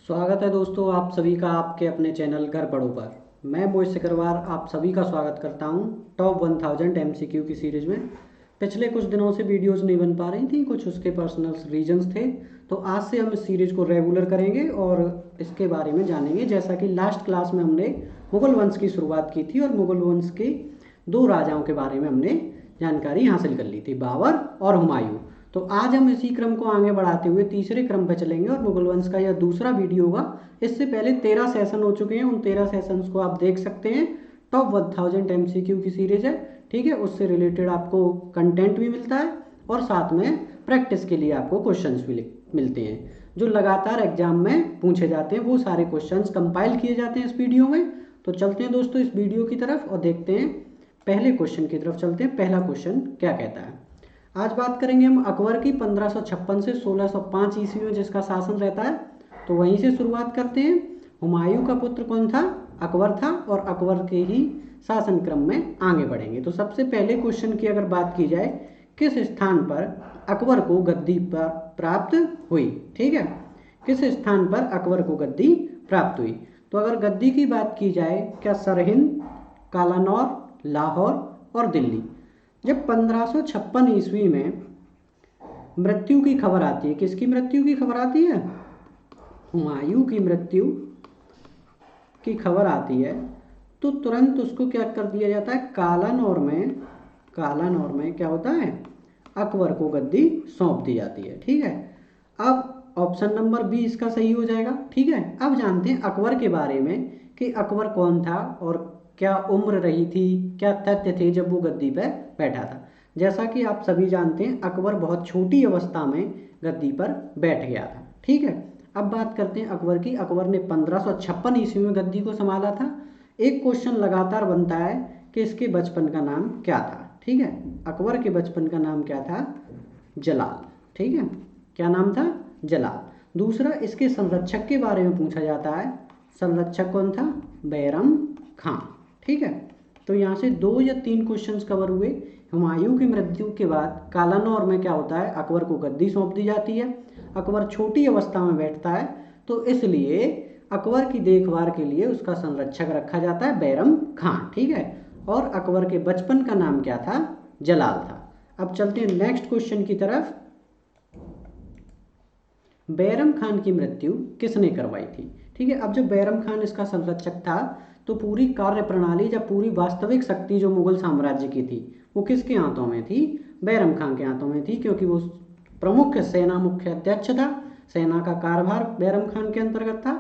स्वागत है दोस्तों आप सभी का आपके अपने चैनल घर पढ़ो पर। मैं मोहित सिकरवार आप सभी का स्वागत करता हूं टॉप 1000 एमसीक्यू की सीरीज़ में। पिछले कुछ दिनों से वीडियोस नहीं बन पा रही थी, कुछ उसके पर्सनल रीजंस थे। तो आज से हम इस सीरीज़ को रेगुलर करेंगे और इसके बारे में जानेंगे। जैसा कि लास्ट क्लास में हमने मुगल वंश की शुरुआत की थी और मुगल वंश के दो राजाओं के बारे में हमने जानकारी हासिल कर ली थी, बाबर और हुमायूं। तो आज हम इसी क्रम को आगे बढ़ाते हुए तीसरे क्रम पर चलेंगे और मुगल वंश का यह दूसरा वीडियो होगा। इससे पहले 13 सेशन हो चुके हैं, उन 13 सेशंस को आप देख सकते हैं। टॉप 1000 एमसीक्यू की सीरीज है, ठीक है। उससे रिलेटेड आपको कंटेंट भी मिलता है और साथ में प्रैक्टिस के लिए आपको क्वेश्चंस भी मिलते हैं जो लगातार एग्जाम में पूछे जाते हैं। वो सारे क्वेश्चंस कंपाइल किए जाते हैं इस वीडियो में। तो चलते हैं दोस्तों इस वीडियो की तरफ और देखते हैं, पहले क्वेश्चन की तरफ चलते हैं। पहला क्वेश्चन क्या कहता है। आज बात करेंगे हम अकबर की 1556 से 1605 ईस्वी में जिसका शासन रहता है। तो वहीं से शुरुआत करते हैं। हुमायूं का पुत्र कौन था? अकबर था और अकबर के ही शासन क्रम में आगे बढ़ेंगे। तो सबसे पहले क्वेश्चन की अगर बात की जाए, किस स्थान पर अकबर को गद्दी प्राप्त हुई? ठीक है, किस स्थान पर अकबर को गद्दी प्राप्त हुई? तो अगर गद्दी की बात की जाए, क्या सरहिंद, कालानौर, लाहौर और दिल्ली? जब 1556 ईस्वी में मृत्यु की खबर आती है, किसकी मृत्यु की खबर आती है? हुमायूं की मृत्यु की खबर आती है, तो तुरंत उसको क्या कर दिया जाता है? कालानौर में क्या होता है? अकबर को गद्दी सौंप दी जाती है। ठीक है, अब ऑप्शन नंबर बी इसका सही हो जाएगा। ठीक है, अब जानते हैं अकबर के बारे में कि अकबर कौन था और क्या उम्र रही थी, क्या तथ्य थे जब वो गद्दी पर बैठा था। जैसा कि आप सभी जानते हैं, अकबर बहुत छोटी अवस्था में गद्दी पर बैठ गया था। ठीक है, अब बात करते हैं अकबर की। अकबर ने 1556 ईस्वी में गद्दी को संभाला था। एक क्वेश्चन लगातार बनता है कि इसके बचपन का नाम क्या था। ठीक है, अकबर के बचपन का नाम क्या था? जलाल। ठीक है, क्या नाम था? जलाल। दूसरा, इसके संरक्षक के बारे में पूछा जाता है। संरक्षक कौन था? बैरम खां। ठीक है, तो यहाँ से 2 या 3 क्वेश्चंस कवर हुए। हुमायूं की मृत्यु के बाद कालानौर में क्या होता है? अकबर को गद्दी सौंप दी जाती है। अकबर छोटी अवस्था में बैठता है, तो इसलिए अकबर की देखभाल के लिए उसका संरक्षक रखा जाता है, बैरम खां। ठीक है, और अकबर के बचपन का नाम क्या था? जलाल था। अब चलते हैं नेक्स्ट क्वेश्चन की तरफ। बैरम खान की मृत्यु किसने करवाई थी? ठीक है, अब जब बैरम खान इसका संरक्षक था, तो पूरी कार्य प्रणाली या पूरी वास्तविक शक्ति जो मुगल साम्राज्य की थी वो किसके हाथों में थी? बैरम खान के हाथों में थी, क्योंकि वो प्रमुख सेना मुख्य अध्यक्ष था। सेना का कार्यभार बैरम खान के अंतर्गत था।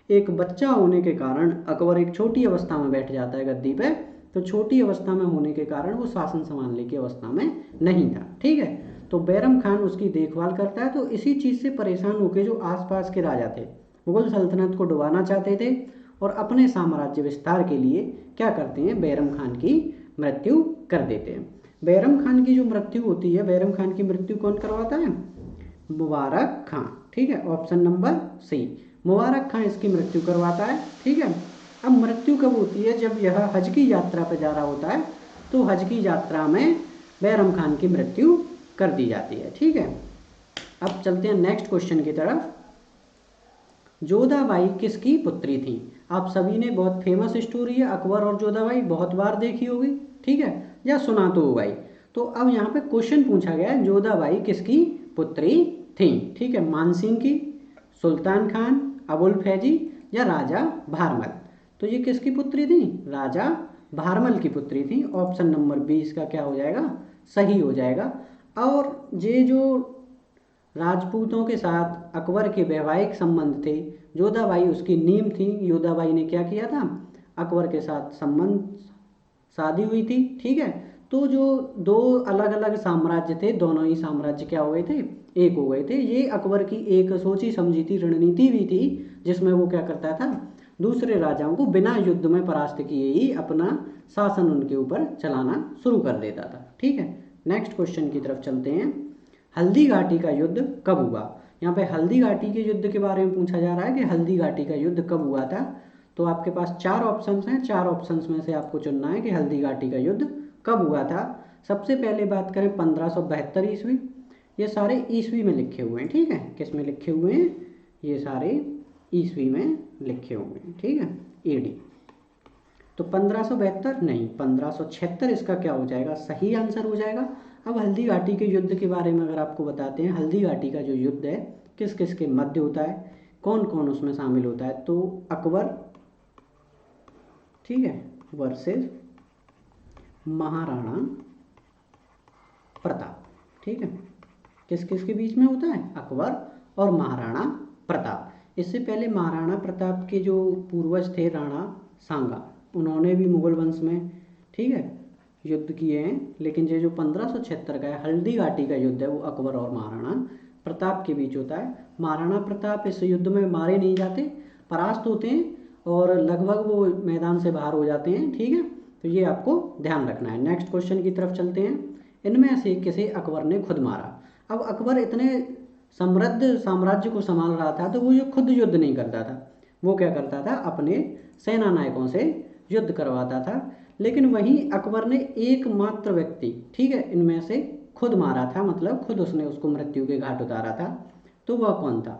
एक बच्चा होने के कारण अकबर एक छोटी अवस्था में बैठ जाता है गद्दी पे, तो छोटी अवस्था में होने के कारण वो शासन संभालने की अवस्था में नहीं था। ठीक है, तो बैरम खान उसकी देखभाल करता है। तो इसी चीज़ से परेशान होकर जो आसपास के राजा थे, मुगल सल्तनत को डुबाना चाहते थे और अपने साम्राज्य विस्तार के लिए क्या करते हैं? बैरम खान की मृत्यु कर देते हैं। बैरम खान की जो मृत्यु होती है, बैरम खान की मृत्यु कौन करवाता है? मुबारक खां। ठीक है, ऑप्शन नंबर सी, मुबारक खां इसकी मृत्यु करवाता है। ठीक है, अब मृत्यु कब होती है? जब यह हज की यात्रा पर जा रहा होता है, तो हज की यात्रा में बैरम खान की मृत्यु कर दी जाती है। ठीक है, अब चलते हैं नेक्स्ट क्वेश्चन की तरफ। जोधाबाई किसकी पुत्री थी? आप सभी ने, बहुत फेमस स्टोरी है अकबर और जोधाबाई, बहुत बार देखी होगी। ठीक है, या सुना तो होगा ही। तो अब यहाँ पे क्वेश्चन पूछा गया है, जोधाबाई किसकी पुत्री थी? ठीक है, मानसिंह की, सुल्तान खान, अबुल फैजी या राजा भारमल? तो ये किसकी पुत्री थी? राजा भारमल की पुत्री थी। ऑप्शन नंबर 20 का क्या हो जाएगा? सही हो जाएगा। और ये जो राजपूतों के साथ अकबर के वैवाहिक संबंध थे, जोधाबाई उसकी नीम थी। जोधाबाई ने क्या किया था? अकबर के साथ संबंध, शादी हुई थी। ठीक है, तो जो दो अलग अलग साम्राज्य थे, दोनों ही साम्राज्य क्या हो गए थे? एक हो गए थे। ये अकबर की एक सोची समझी थी रणनीति भी थी, जिसमें वो क्या करता था? दूसरे राजाओं को बिना युद्ध में परास्त किए ही अपना शासन उनके ऊपर चलाना शुरू कर देता था। ठीक है, नेक्स्ट क्वेश्चन की तरफ चलते हैं। हल्दी घाटी का युद्ध कब हुआ? यहाँ पे हल्दी घाटी के युद्ध के बारे में पूछा जा रहा है कि हल्दी घाटी का युद्ध कब हुआ था। तो आपके पास 4 ऑप्शंस हैं। 4 ऑप्शंस में से आपको चुनना है कि हल्दी घाटी का युद्ध कब हुआ था। सबसे पहले बात करें 1572 ईस्वी। ये सारे ईस्वी में लिखे हुए हैं। ठीक है, किस में लिखे हुए हैं? ये सारे ईस्वी में लिखे होंगे, ठीक है, AD। तो 1572 नहीं, 1576 इसका क्या हो जाएगा, सही आंसर हो जाएगा। अब हल्दी घाटी के युद्ध के बारे में अगर आपको बताते हैं, हल्दी घाटी का जो युद्ध है किस किस के मध्य होता है, कौन कौन उसमें शामिल होता है, तो अकबर, ठीक है, वर्सेस महाराणा प्रताप, ठीक है, किस किस के बीच में होता है, अकबर और महाराणा प्रताप। इससे पहले महाराणा प्रताप के जो पूर्वज थे राणा सांगा, उन्होंने भी मुगल वंश में, ठीक है, युद्ध किए हैं, लेकिन ये जो 1576 का है हल्दी घाटी का युद्ध है वो अकबर और महाराणा प्रताप के बीच होता है। महाराणा प्रताप इस युद्ध में मारे नहीं जाते, परास्त होते हैं और लगभग वो मैदान से बाहर हो जाते हैं, ठीक है, तो ये आपको ध्यान रखना है। नेक्स्ट क्वेश्चन की तरफ चलते हैं। इनमें से किसे अकबर ने खुद मारा। अब अकबर इतने समृद्ध साम्राज्य को संभाल रहा था तो वो जो खुद युद्ध नहीं करता था, वो क्या करता था, अपने सेना नायकों से युद्ध करवाता था। लेकिन वहीं अकबर ने एकमात्र व्यक्ति, ठीक है, इनमें से खुद मारा था, मतलब खुद उसने उसको मृत्यु के घाट उतारा था। तो वह कौन था,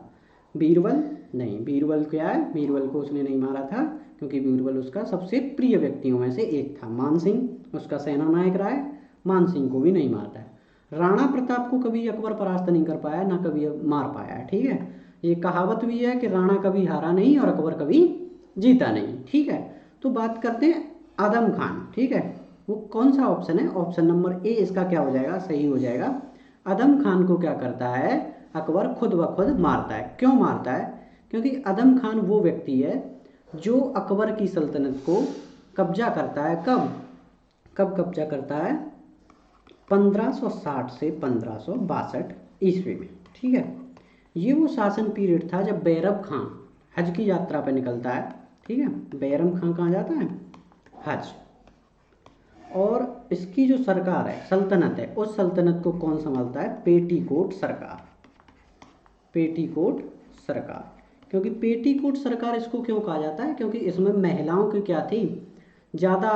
बीरबल? नहीं, बीरबल क्या है, बीरबल को उसने नहीं मारा था क्योंकि बीरबल उसका सबसे प्रिय व्यक्तियों में से एक था। मानसिंह उसका सेना नायक रहा है, मानसिंह को भी नहीं मारता है। राणा प्रताप को कभी अकबर परास्त नहीं कर पाया, ना कभी मार पाया है, ठीक है। ये कहावत भी है कि राणा कभी हारा नहीं और अकबर कभी जीता नहीं, ठीक है। तो बात करते हैं आदम खान, ठीक है, वो कौन सा ऑप्शन है, ऑप्शन नंबर ए इसका क्या हो जाएगा, सही हो जाएगा। आदम खान को क्या करता है, अकबर खुद ब खुद मारता है। क्यों मारता है, क्योंकि आदम खान वो व्यक्ति है जो अकबर की सल्तनत को कब्जा करता है। कब कब कब्जा करता है, 1560 से 1562 ईस्वी में, ठीक है। ये वो शासन पीरियड था जब बैरम खां हज की यात्रा पर निकलता है, ठीक है। बैरम खां कहाँ जाता है, हज। और इसकी जो सरकार है, सल्तनत है, उस सल्तनत को कौन संभालता है, पेटीकोट सरकार। पेटीकोट सरकार, क्योंकि पेटीकोट सरकार इसको क्यों कहा जाता है, क्योंकि इसमें महिलाओं की क्या थी, ज़्यादा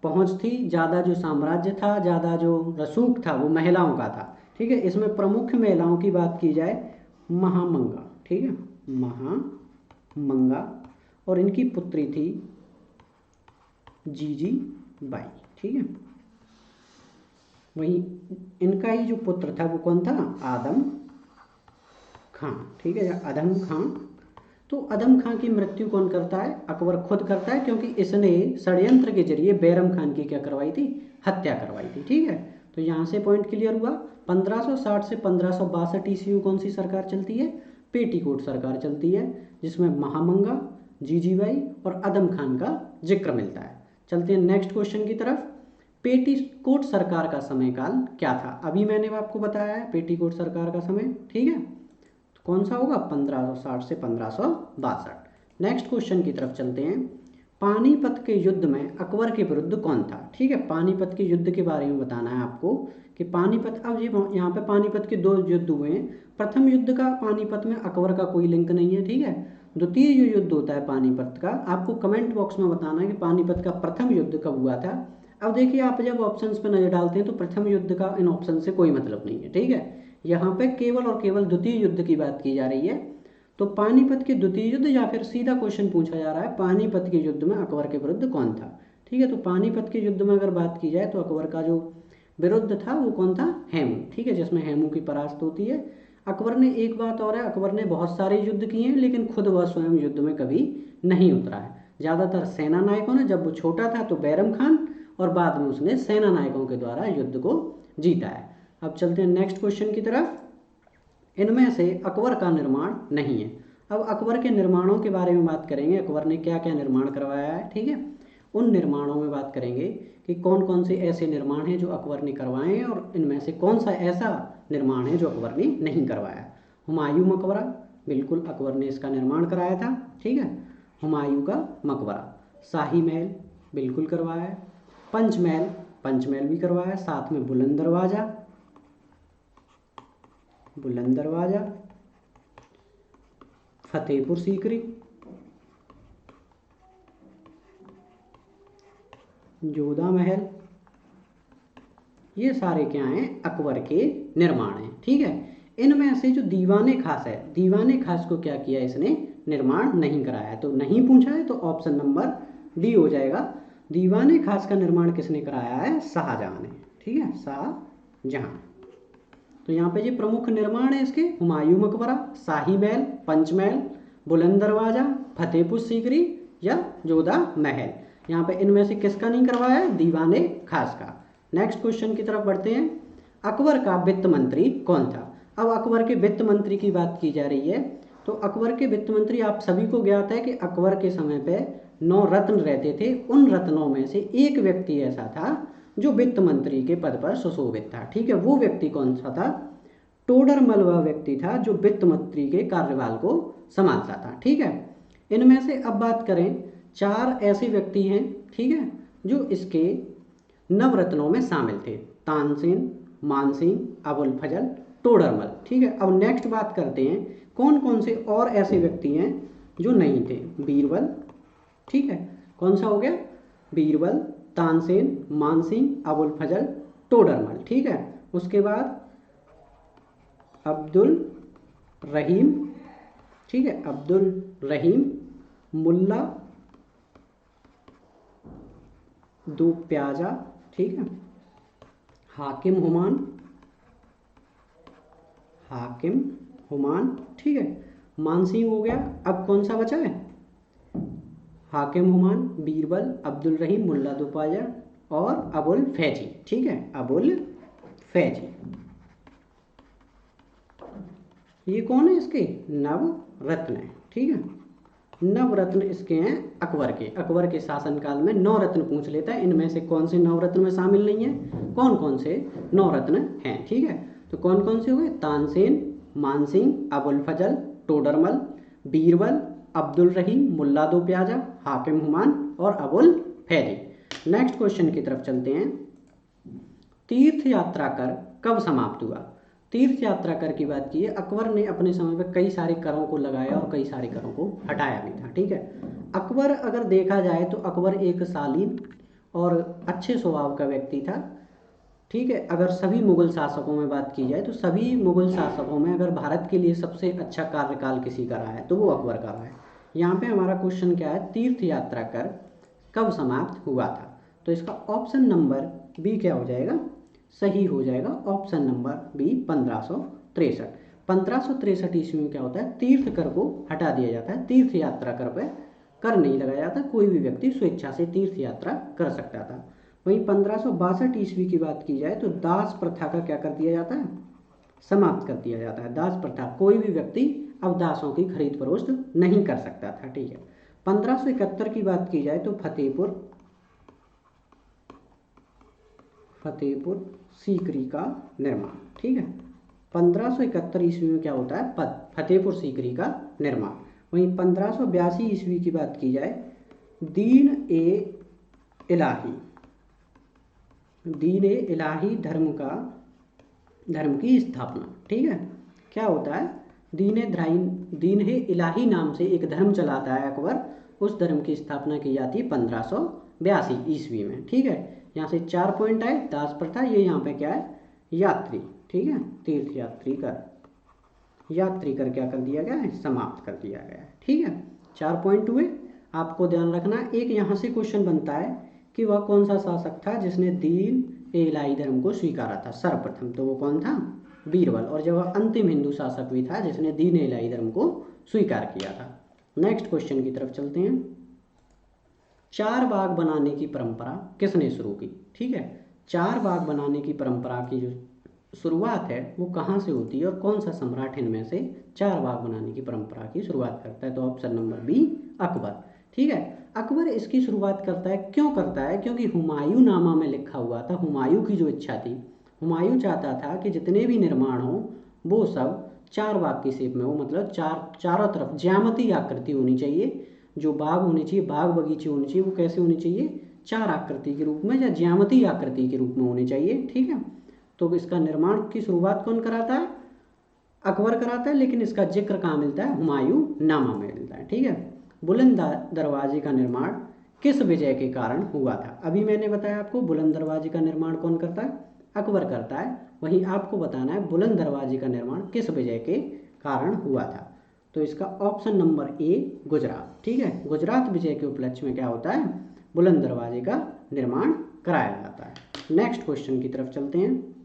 पहुंच थी, ज़्यादा जो साम्राज्य था, ज़्यादा जो रसूख था वो महिलाओं का था, ठीक है। इसमें प्रमुख महिलाओं की बात की जाए, महामंगा, ठीक है, महामंगा, और इनकी पुत्री थी जीजी बाई, ठीक है। वहीं इनका ही जो पुत्र था वो कौन था, आदम खां, ठीक है, या अदम खां। तो अदम खां की मृत्यु कौन करता है, अकबर खुद करता है, क्योंकि इसने षड्यंत्र के जरिए बैरम खान की क्या करवाई थी, हत्या करवाई थी, ठीक है। तो यहाँ से पॉइंट क्लियर हुआ। 1560 से 1562 ईस्वी में कौन सी सरकार चलती है, पेटीकोट सरकार चलती है, जिसमें महामंगा, जीजीबाई और अदम खान का जिक्र मिलता है। चलते हैं नेक्स्ट क्वेश्चन की तरफ। पेटीकोट सरकार का समयकाल क्या था, अभी मैंने आपको बताया है पेटीकोट सरकार का समय, ठीक है, तो कौन सा होगा, 1560 से 1562। नेक्स्ट क्वेश्चन की तरफ चलते हैं। पानीपत के युद्ध में अकबर के विरुद्ध कौन था, ठीक है। पानीपत के युद्ध के बारे में बताना है आपको कि पानीपत, अब ये यहाँ पे पानीपत के दो युद्ध हुए हैं। प्रथम युद्ध का पानीपत में अकबर का कोई लिंक नहीं है, ठीक है। द्वितीय जो युद्ध होता है पानीपत का, आपको कमेंट बॉक्स में बताना है कि पानीपत का प्रथम युद्ध कब हुआ था। अब देखिए, आप जब ऑप्शंस पे नजर डालते हैं तो प्रथम युद्ध का इन ऑप्शन से कोई मतलब नहीं है, ठीक है। यहाँ पे केवल और केवल द्वितीय युद्ध की बात की जा रही है। तो पानीपत के द्वितीय युद्ध, या फिर सीधा क्वेश्चन पूछा जा रहा है पानीपत के युद्ध में अकबर के विरुद्ध कौन था, ठीक है। तो पानीपत के युद्ध में अगर बात की जाए तो अकबर का जो विरुद्ध था वो कौन था, हेमू, ठीक है, जिसमें हेमू की परास्त होती है। अकबर ने, एक बात और है, अकबर ने बहुत सारे युद्ध किए हैं लेकिन खुद वह स्वयं युद्ध में कभी नहीं उतरा है। ज़्यादातर सेना नायकों ने, जब वो छोटा था तो बैरम खान, और बाद में उसने सेना नायकों के द्वारा युद्ध को जीता है। अब चलते हैं नेक्स्ट क्वेश्चन की तरफ। इनमें से अकबर का निर्माण नहीं है। अब अकबर के निर्माणों के बारे में बात करेंगे, अकबर ने क्या क्या निर्माण करवाया है, ठीक है। उन निर्माणों में बात करेंगे कि कौन कौन से ऐसे निर्माण हैं जो अकबर ने करवाए हैं, और इनमें से कौन सा ऐसा निर्माण है जो अकबर ने नहीं करवाया। हुमायूं मकबरा, बिल्कुल अकबर ने इसका निर्माण कराया था, ठीक है, हुमायूं का मकबरा। शाही महल बिल्कुल करवाया है। पंचमहल, पंचमहल भी करवाया, साथ में बुलंद दरवाजा, बुलंद दरवाजा, फतेहपुर सीकरी, जोधा महल, ये सारे क्या हैं, अकबर के निर्माण हैं, ठीक है। इनमें से जो दीवाने खास है, दीवाने खास को क्या किया इसने, निर्माण नहीं कराया है। तो नहीं पूछा है तो ऑप्शन नंबर डी हो जाएगा। दीवाने खास का निर्माण किसने कराया है? शाहजहां ने। ठीक है, शाहजहां। तो यहाँ पे ये प्रमुख निर्माण है इसके, हुमायूं मकबरा, शाही महल, पंचमहल, बुलंद दरवाजा, फतेहपुर सीकरी या जोधा महल। यहाँ पे इनमें से किसका नहीं करवाया है? दीवाने खास का। नेक्स्ट क्वेश्चन की तरफ बढ़ते हैं। अकबर का वित्त मंत्री कौन था? अब अकबर के वित्त मंत्री की बात की जा रही है। तो अकबर के वित्त मंत्री आप सभी को ज्ञात है कि अकबर के समय पे 9 रत्न रहते थे। उन रत्नों में से एक व्यक्ति ऐसा था जो वित्त मंत्री के पद पर सुशोभित था। ठीक है, वो व्यक्ति कौन सा था? टोडरमल वह व्यक्ति था जो वित्त मंत्री के कार्यभार को संभालता था। ठीक है, इनमें से अब बात करें, 4 ऐसे व्यक्ति हैं, ठीक है, जो इसके नवरत्नों में शामिल थे। तानसेन, मानसिंह, अबुल फजल, टोडरमल। ठीक है, अब नेक्स्ट बात करते हैं कौन कौन से और ऐसे व्यक्ति हैं जो नहीं थे। बीरबल, ठीक है, कौन सा हो गया? बीरबल, तानसेन, मानसिंह, अबुल फजल, टोडरमल। ठीक है, उसके बाद अब्दुल रहीम, ठीक है, अब्दुल रहीम, मुल्ला दो प्याजा, ठीक है, हाकिम हुमान, हाकिम हुमान, ठीक है, मानसिंह हो गया। अब कौन सा बचा है? हाकिम हुमान, बीरबल, अब्दुल रहीम, मुल्ला दो प्याजा और अबुल फैजी। ठीक है, अबुल फैजी। ये कौन है? इसके नवरत्न है। ठीक है, नवरत्न इसके हैं अकबर के। अकबर के शासनकाल में 9 रत्न पूछ लेता है, इनमें से कौन से 9 रत्न में शामिल नहीं है, कौन कौन से 9 रत्न हैं। ठीक है, तो कौन कौन से हुए? तानसेन, मानसिंह, अबुल फजल, टोडरमल, बीरबल, अब्दुल रहीम, मुल्ला दो प्याजा, हाकिम हुमान और अबुल फैजी। नेक्स्ट क्वेश्चन की तरफ चलते हैं। तीर्थ यात्रा कर कब समाप्त हुआ? तीर्थ यात्रा कर की बात की है। अकबर ने अपने समय पर कई सारे करों को लगाया और कई सारे करों को हटाया भी था। ठीक है, अकबर अगर देखा जाए तो अकबर एक शालीन और अच्छे स्वभाव का व्यक्ति था। ठीक है, अगर सभी मुगल शासकों में बात की जाए तो सभी मुगल शासकों में अगर भारत के लिए सबसे अच्छा कार्यकाल किसी का रहा है तो वो अकबर का रहा है। यहाँ पे हमारा क्वेश्चन क्या है? तीर्थ यात्रा कर कब समाप्त हुआ था? तो इसका ऑप्शन नंबर बी क्या हो जाएगा? सही हो जाएगा ऑप्शन नंबर बी 1563। 1563 ईस्वी में क्या होता है? तीर्थ कर को हटा दिया जाता है। तीर्थ यात्रा कर पे कर नहीं लगाया जाता, कोई भी व्यक्ति स्वेच्छा से तीर्थ यात्रा कर सकता था। वहीं 1562 ईस्वी की बात की जाए तो दास प्रथा का क्या कर दिया जाता है? समाप्त कर दिया जाता है। दास प्रथा, कोई भी व्यक्ति अब दासों की खरीद फरोख्त नहीं कर सकता था। ठीक है, 1571 की बात की जाए तो फतेहपुर सीकरी का निर्माण। ठीक है, 1571 ईस्वी में क्या होता है? फतेहपुर सीकरी का निर्माण। वहीं 1582 ईस्वी की बात की जाए, दीन ए इलाही धर्म की स्थापना। ठीक है, क्या होता है? दीन ए इलाही नाम से एक धर्म चलाता है अकबर, उस धर्म की स्थापना की जाती है 1582 ईस्वी में। ठीक है, यहाँ से 4 पॉइंट आए। दास प्रथा, ये यहाँ पे क्या है? यात्री। ठीक है, तीर्थ यात्री कर क्या कर दिया गया है? समाप्त कर दिया गया है। ठीक है, 4 पॉइंट हुए। आपको ध्यान रखना, एक यहाँ से क्वेश्चन बनता है कि वह कौन सा शासक था जिसने दीन ए इलाही धर्म को स्वीकारा था सर्वप्रथम? तो वो कौन था? बीरबल। और जो वह अंतिम हिंदू शासक भी था जिसने दीन ए इलाही धर्म को स्वीकार किया था। नेक्स्ट क्वेश्चन की तरफ चलते हैं। 4 बाग बनाने की परंपरा किसने शुरू की? ठीक है, 4 बाग बनाने की परंपरा की जो शुरुआत है वो कहाँ से होती है और कौन सा सम्राट इनमें से 4 बाग बनाने की परंपरा की शुरुआत करता है? तो ऑप्शन नंबर बी अकबर। ठीक है, अकबर इसकी शुरुआत करता है। क्यों करता है? क्योंकि हुमायूं नामा में लिखा हुआ था, हुमायूं की जो इच्छा थी, हुमायूं चाहता था कि जितने भी निर्माण हो वो सब 4 बाग की शेप में हो, मतलब चारों तरफ ज्यामितीय आकृति होनी चाहिए। जो बाग होने चाहिए, बाग बगीचे होने चाहिए, वो कैसे होने चाहिए? 4 आकृति के रूप में या ज्यामितीय आकृति के रूप में होने चाहिए। ठीक है, तो इसका निर्माण की शुरुआत कौन कराता है? अकबर कराता है, लेकिन इसका जिक्र कहाँ मिलता है? हुमायूं नामा में मिलता है। ठीक है, बुलंद दरवाजे का निर्माण किस विजय के कारण हुआ था? अभी मैंने बताया आपको बुलंद दरवाजे का निर्माण कौन करता है? अकबर करता है। वहीं आपको बताना है बुलंद दरवाजे का निर्माण किस विजय के कारण हुआ था। तो इसका ऑप्शन नंबर ए गुजरात। ठीक है, गुजरात विजय के उपलक्ष्य में क्या होता है, बुलंद दरवाजे का निर्माण कराया जाता है। नेक्स्ट क्वेश्चन की तरफ चलते हैं।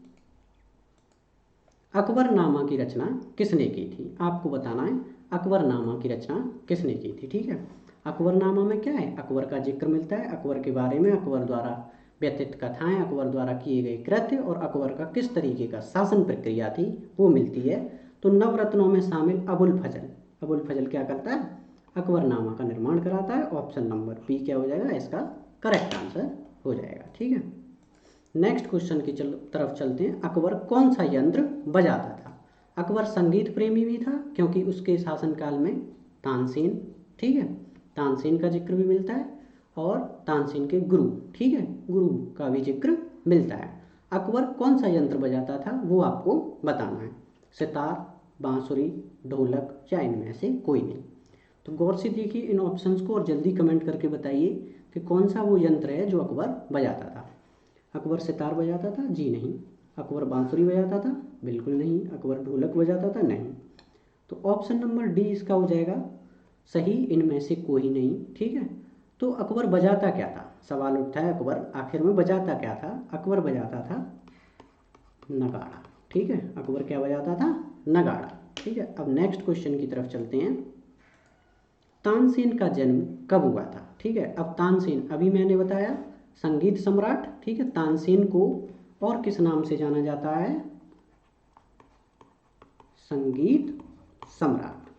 अकबरनामा की रचना किसने की थी, आपको बताना है अकबरनामा की रचना किसने की थी। ठीक है, अकबरनामा में क्या है, अकबर का जिक्र मिलता है, अकबर के बारे में, अकबर द्वारा व्यतीत कथाएं, अकबर द्वारा किए गए कृत्य और अकबर का किस तरीके का शासन प्रक्रिया थी वो मिलती है। तो नवरत्नों में शामिल अबुल फजल, अबुल फजल क्या करता है, अकबरनामा का निर्माण कराता है। ऑप्शन नंबर बी क्या हो जाएगा, इसका करेक्ट आंसर हो जाएगा। ठीक है, नेक्स्ट क्वेश्चन की तरफ चलते हैं। अकबर कौन सा यंत्र बजाता था, अकबर संगीत प्रेमी भी था क्योंकि उसके शासनकाल में तानसेन, ठीक है, तानसेन का जिक्र भी मिलता है और तानसेन के गुरु, ठीक है, गुरु का भी जिक्र मिलता है। अकबर कौन सा यंत्र बजाता था वो आपको बताना है, सितार, बांसुरी, ढोलक या इनमें से कोई नहीं। तो गौर से देखिए इन ऑप्शंस को और जल्दी कमेंट करके बताइए कि कौन सा वो यंत्र है जो अकबर बजाता था। अकबर सितार बजाता था, जी नहीं। अकबर बांसुरी बजाता था, बिल्कुल नहीं। अकबर ढोलक बजाता था, नहीं। तो ऑप्शन नंबर डी इसका हो जाएगा सही, इनमें से कोई नहीं। ठीक है, तो अकबर बजाता क्या था, सवाल उठता है अकबर आखिर में बजाता क्या था। अकबर बजाता था नगाड़ा। ठीक है, अकबर क्या बजाता था, नगाड़ा। ठीक है, अब नेक्स्ट क्वेश्चन की तरफ चलते हैं। तानसेन का जन्म कब हुआ था। ठीक है, अब तानसेन अभी मैंने बताया संगीत सम्राट। ठीक है, तानसेन को और किस नाम से जाना जाता है, संगीत सम्राट।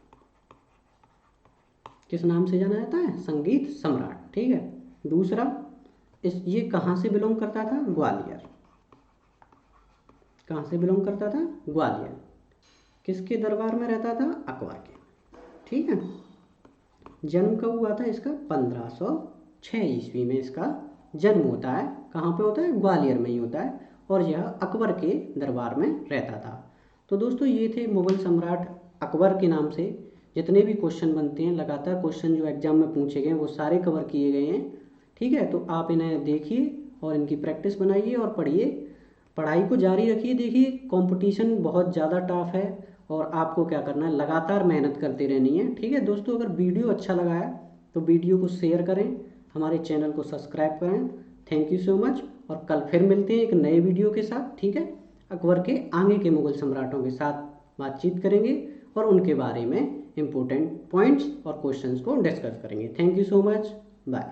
किस नाम से जाना जाता है, संगीत सम्राट। ठीक है, दूसरा ये कहाँ से बिलोंग करता था, ग्वालियर। कहाँ से बिलोंग करता था, ग्वालियर। किसके दरबार में रहता था, अकबर के। ठीक है, जन्म कब हुआ था इसका, 1506 ईस्वी में इसका जन्म होता है। कहाँ पे होता है, ग्वालियर में ही होता है और यह अकबर के दरबार में रहता था। तो दोस्तों ये थे मुगल सम्राट अकबर के नाम से जितने भी क्वेश्चन बनते हैं, लगातार क्वेश्चन जो एग्जाम में पूछे गए वो सारे कवर किए गए हैं। ठीक है, तो आप इन्हें देखिए और इनकी प्रैक्टिस बनाइए और पढ़िए, पढ़ाई को जारी रखिए। देखिए कंपटीशन बहुत ज़्यादा टफ है और आपको क्या करना है, लगातार मेहनत करते रहनी है। ठीक है दोस्तों, अगर वीडियो अच्छा लगा है तो वीडियो को शेयर करें, हमारे चैनल को सब्सक्राइब करें। थैंक यू सो मच, और कल फिर मिलते हैं एक नए वीडियो के साथ। ठीक है, अकबर के आगे के मुगल सम्राटों के साथ बातचीत करेंगे और उनके बारे में इम्पोर्टेंट पॉइंट्स और क्वेश्चंस को डिस्कस करेंगे। Thank you so much, bye.